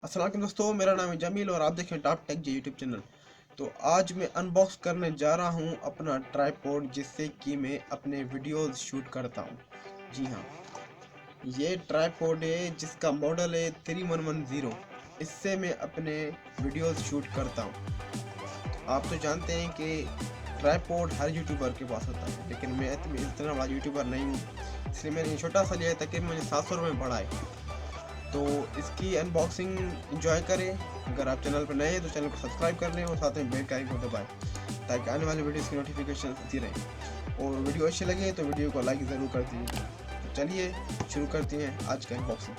अस्सलाम वालेकुम दोस्तों, मेरा नाम है जमील और आप देख रहे हैं टॉप टेक जी यूट्यूब चैनल। तो आज मैं अनबॉक्स करने जा रहा हूं अपना ट्राइपॉड जिससे कि मैं अपने वीडियोस शूट करता हूं। जी हाँ, ये ट्राइपॉड है जिसका मॉडल है 3110। इससे मैं अपने वीडियोस शूट करता हूं। आप तो जानते हैं कि ट्राइपॉड हर यूट्यूबर के पास होता है, लेकिन मैं इतना बड़ा यूट्यूबर नहीं हूँ, इसलिए मैंने ये छोटा सा लिया है ताकि मुझे 700 रुपये में पड़ा है। तो इसकी अनबॉक्सिंग एंजॉय करें। अगर आप चैनल पर नए हैं तो चैनल को सब्सक्राइब कर लें और साथ में बेल का आइकन को दबाएं ताकि आने वाले वीडियोस की नोटिफिकेशन आती रहे। और वीडियो अच्छी लगे तो वीडियो को लाइक ज़रूर कर दीजिए। तो चलिए शुरू करते हैं आज का अनबॉक्सिंग।